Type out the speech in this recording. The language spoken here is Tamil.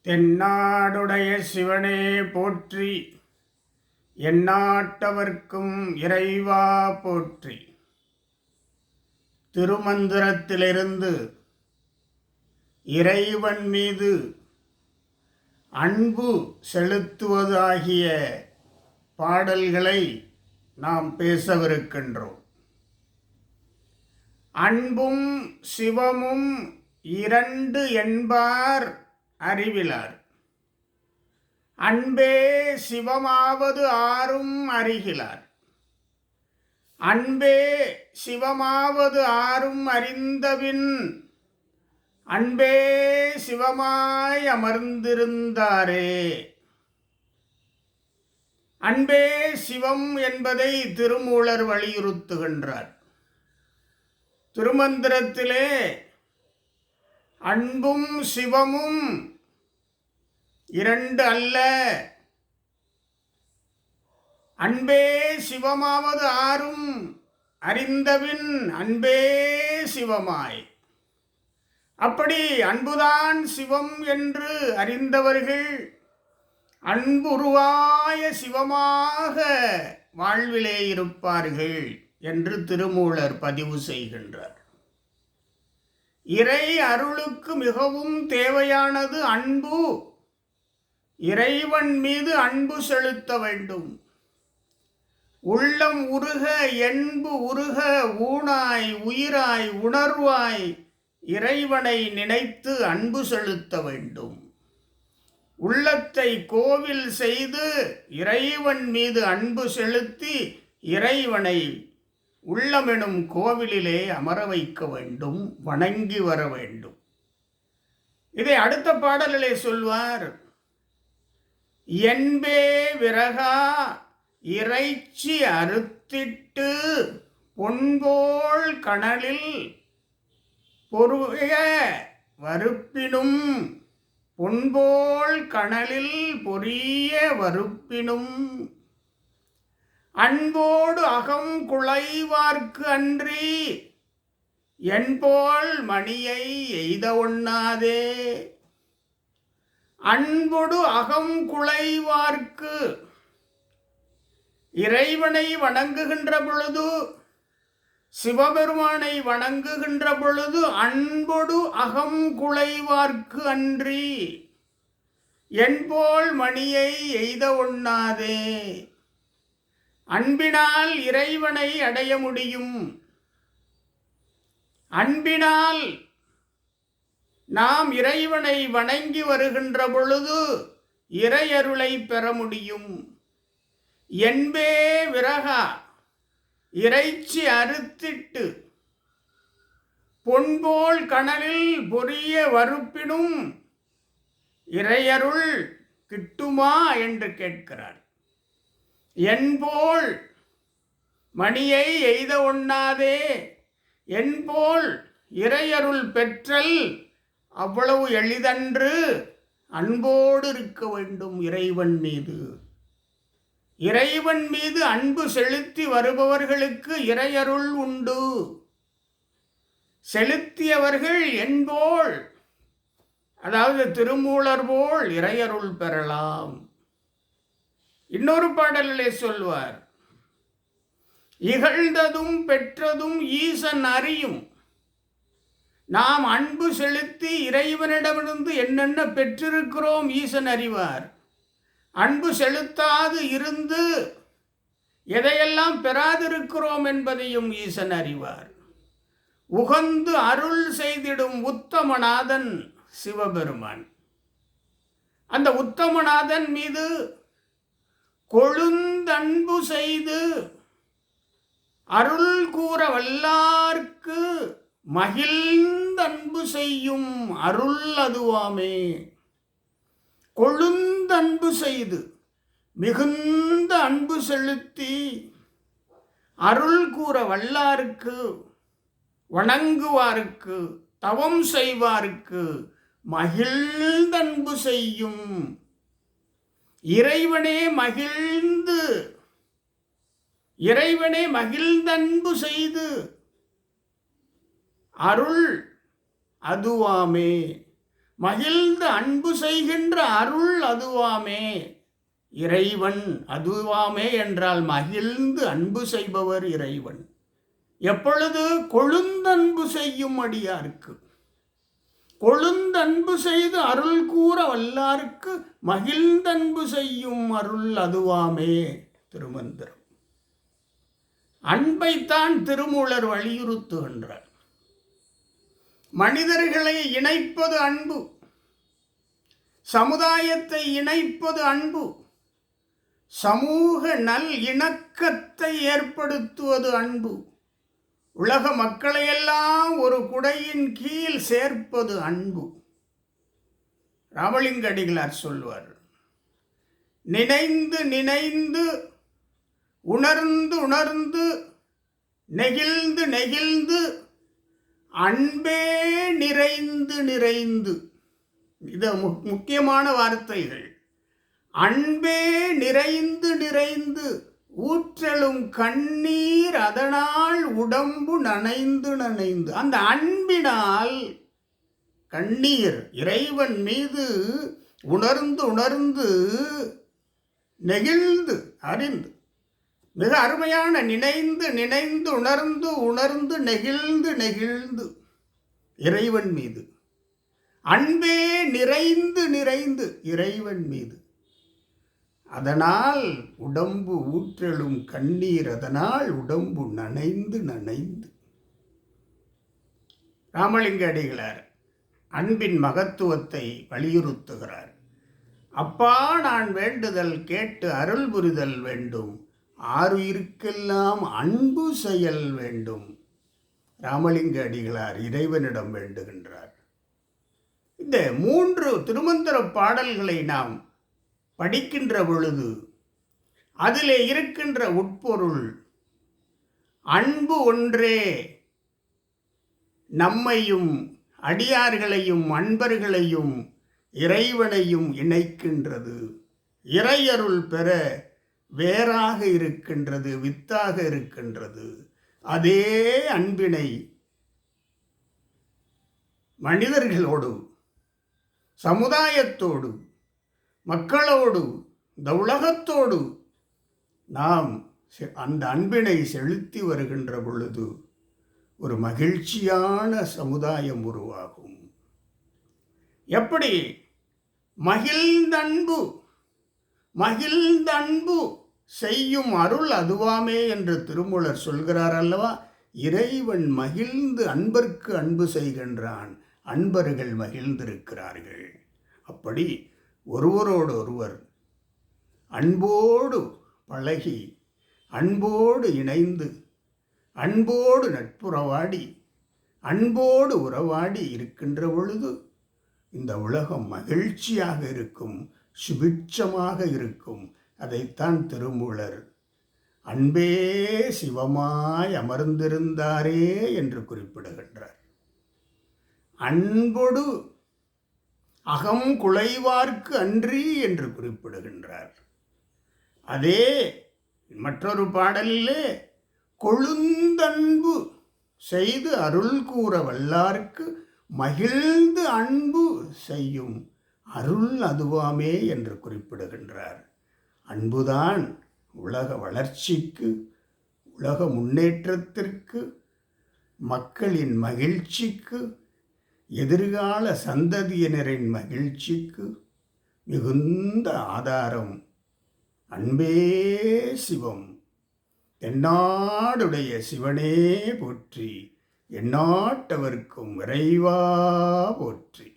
தென்னாடுடைய சிவனே போற்றி, எந்நாட்டவர்க்கும் இறைவா போற்றி. திருமந்திரத்திலிருந்து இறைவன் மீது அன்பு செலுத்துவதாகிய பாடல்களை நாம் பேசவிருக்கின்றோம். அன்பும் சிவமும் இரண்டு என்பார் அறிவிலார். அன்பே சிவமாவது ஆரும் அறிகிலார். அன்பே சிவமாவது ஆரும் அறிந்தபின் அன்பே சிவமாய் அமர்ந்திருந்தாரே. அன்பே சிவம் என்பதை திருமூலர் வலியுறுத்துகின்றார். திருமந்திரத்திலே அன்பும் சிவமும் இரண்டு அல்ல, அன்பே சிவமாவது ஆரும் அறிந்தபின் அன்பே சிவமாய். அப்படி அன்புதான் சிவம் என்று அறிந்தவர்கள் அன்புருவாய சிவமாக வாழ்விலே இருப்பார்கள் என்று திருமூலர் பதிவு செய்கின்றார். இறை அருளுக்கு மிகவும் தேவையானது அன்பு. இறைவன் மீது அன்பு செலுத்த வேண்டும். உள்ளம் உருக என்பு உருக ஊனாய் உயிராய் உணர்வாய் இறைவனை நினைத்து அன்பு செலுத்த வேண்டும். உள்ளத்தை கோவில் செய்து இறைவன் மீது அன்பு செலுத்தி இறைவனை உள்ளமெனும் கோவிலிலே அமர வைக்க வேண்டும், வணங்கி வர வேண்டும். இதை அடுத்த பாடலிலே சொல்வார். என்பே விரகா இறைச்சி அறுத்திட்டு பொன்போல் கனலில் பொரிய வறுப்பினும் பொன்போல் கனலில் பொரிய வறுப்பினும் அன்போடு அகம் குலைவார்க்கு அன்றி என்போல் மணியை எய்த ஒண்ணாதே. அன்போடு அகம் குலைவார்க்கு, இறைவனை வணங்குகின்ற பொழுது, சிவபெருமானை வணங்குகின்ற பொழுது அன்போடு அகம் குலைவார்க்கு அன்றி என்போல் மணியை எய்த ஒண்ணாதே. அன்பினால் இறைவனை அடைய முடியும். அன்பினால் நாம் இறைவனை வணங்கி வருகின்ற பொழுது இறையருளை பெற முடியும். என்பே விரகா இறைச்சி அறுத்திட்டு பொன்போல் கனலில் பொரிய வறுப்பினும் இறையருள் கிட்டுமா என்று கேட்கிறார். என்போல் மணியை எய்த ஒண்ணாதே. என்போல் இறையருள் பெற்றல் அவ்வளவு எளிதன்று. அன்போடு இருக்க வேண்டும் இறைவன் மீது. இறைவன் மீது அன்பு செலுத்தி வருபவர்களுக்கு இறையருள் உண்டு. செலுத்தியவர்கள் என்போல், அதாவது திருமூலர் போல் இறையருள் பெறலாம். இன்னொரு பாடலிலே சொல்வார். இகழ்ந்ததும் பெற்றதும் ஈசன் அறியும். நாம் அன்பு செலுத்தி இறைவனிடமிருந்து என்னென்ன பெற்றிருக்கிறோம் ஈசன் அறிவார். அன்பு செலுத்தாது இருந்து எதையெல்லாம் பெறாதிருக்கிறோம் என்பதையும் ஈசன் அறிவார். உகந்து அருள் செய்திடும் உத்தமநாதன் சிவபெருமான். அந்த உத்தமநாதன் மீது கொழுந்தன்பு செய்து அருள் கூற வல்லார்க்கு மகிழ்ந்தன்பு செய்யும் அருள் அதுவாமே. கொழுந்தன்பு செய்து மிகுந்த அன்பு செலுத்தி அருள் கூற வல்லார்க்கு, வணங்குவார்க்கு, தவம் செய்வார்க்கு மகிழ்ந்தன்பு செய்யும். இறைவனே மகிழ்ந்து, இறைவனே மகிழ்ந்தன்பு செய்து அருள் அதுவாமே. மகிழ்ந்து அன்பு செய்கின்ற அருள் அதுவாமே. இறைவன் அதுவாமே என்றால் மகிழ்ந்து அன்பு செய்பவர் இறைவன். எப்பொழுது? கொழுந்தன்பு செய்யும் அடியாருக்கு, கொழுந்தன்பு செய்து அருள் கூற வல்லாருக்கு மகிழ்ந்தன்பு செய்யும் அருள் அதுவாமே திருமந்திரம். அன்பைத்தான் திருமூலர் வலியுறுத்துகின்றார். மனிதர்களை இணைப்பது அன்பு, சமுதாயத்தை இணைப்பது அன்பு, சமூக நல் இணக்கத்தை ஏற்படுத்துவது அன்பு, உலக மக்களையெல்லாம் ஒரு குடையின் கீழ் சேர்ப்பது அன்பு. ராமலிங்க அடிகளார் சொல்வார், நினைந்து நினைந்து உணர்ந்து உணர்ந்து நெகிழ்ந்து நெகிழ்ந்து அன்பே நிறைந்து நிறைந்து. இது முக்கியமான வார்த்தைகள். அன்பே நிறைந்து நிறைந்து ஊற்றலும் கண்ணீர் அதனால் உடம்பு நனைந்து நனைந்து. அந்த அன்பினால் கண்ணீர் இறைவன் மீது உணர்ந்து உணர்ந்து நெகிழ்ந்து அறிந்து, மிக அருமையான நினைந்து நினைந்து உணர்ந்து உணர்ந்து நெகிழ்ந்து நெகிழ்ந்து இறைவன் மீது அன்பே நிறைந்து நிறைந்து இறைவன் மீது. அதனால் உடம்பு ஊற்றலும் கண்ணீர் அதனால் உடம்பு நனைந்து நனைந்து. ராமலிங்க அடிகளார் அன்பின் மகத்துவத்தை வலியுறுத்துகிறார். அப்பா நான் வேண்டுதல் கேட்டு அருள் புரிதல் வேண்டும், ஆருயிருக்கெல்லாம் அன்பு செயல் வேண்டும். ராமலிங்க அடிகளார் இறைவனிடம் வேண்டுகின்றார். இந்த 3 திருமந்திர பாடல்களை நாம் படிக்கின்ற பொழுது அதிலே இருக்கின்ற உட்பொருள் அன்பு ஒன்றே நம்மையும் அடியார்களையும் அன்பர்களையும் இறைவனையும் இணைக்கின்றது. இறையருள் பெற வேறாக இருக்கின்றது, வித்தாக இருக்கின்றது. அதே அன்பினை மனிதர்களோடு, சமுதாயத்தோடு, மக்களோடு, இந்த உலகத்தோடு நாம் அந்த அன்பினை செலுத்தி வருகின்ற பொழுது ஒரு மகிழ்ச்சியான சமுதாயம் உருவாகும். எப்படி? மகிழ்ந்தன்பு மகிழ்ந்தன்பு செய்யும் அருள் அதுவாமே என்று திருமூலர் சொல்கிறார் அல்லவா? இறைவன் மகிழ்ந்து அன்பர்க்கு அன்பு செய்கின்றான், அன்பர்கள் மகிழ்ந்திருக்கிறார்கள். அப்படி ஒருவரோடு ஒருவர் அன்போடு பழகி, அன்போடு இணைந்து, அன்போடு நட்புறவாடி, அன்போடு உறவாடி இருக்கின்ற பொழுது இந்த உலகம் மகிழ்ச்சியாக இருக்கும், சுபிட்சமாக இருக்கும். அதைத்தான் திருமூலர் அன்பே சிவமாய் அமர்ந்திருந்தாரே என்று குறிப்பிடுகின்றார். அன்போடு அகம் குலைவார்க்கு அன்றி என்று குறிப்பிடுகின்றார். அதே மற்றொரு பாடலிலே கொழுந்தன்பு செய்து அருள் கூற வல்லார்க்கு மகிழ்ந்து அன்பு செய்யும் அருள் அதுவாமே என்று குறிப்பிடுகின்றார். அன்புதான் உலக வளர்ச்சிக்கு, உலக முன்னேற்றத்திற்கு, மக்களின் மகிழ்ச்சிக்கு, எதிர்கால சந்ததியினரின் மகிழ்ச்சிக்கு மிகுந்த ஆதாரம். அன்பே சிவம். தென்னாடுடைய சிவனே போற்றி, எந்நாட்டவர்க்கும் இறைவா போற்றி.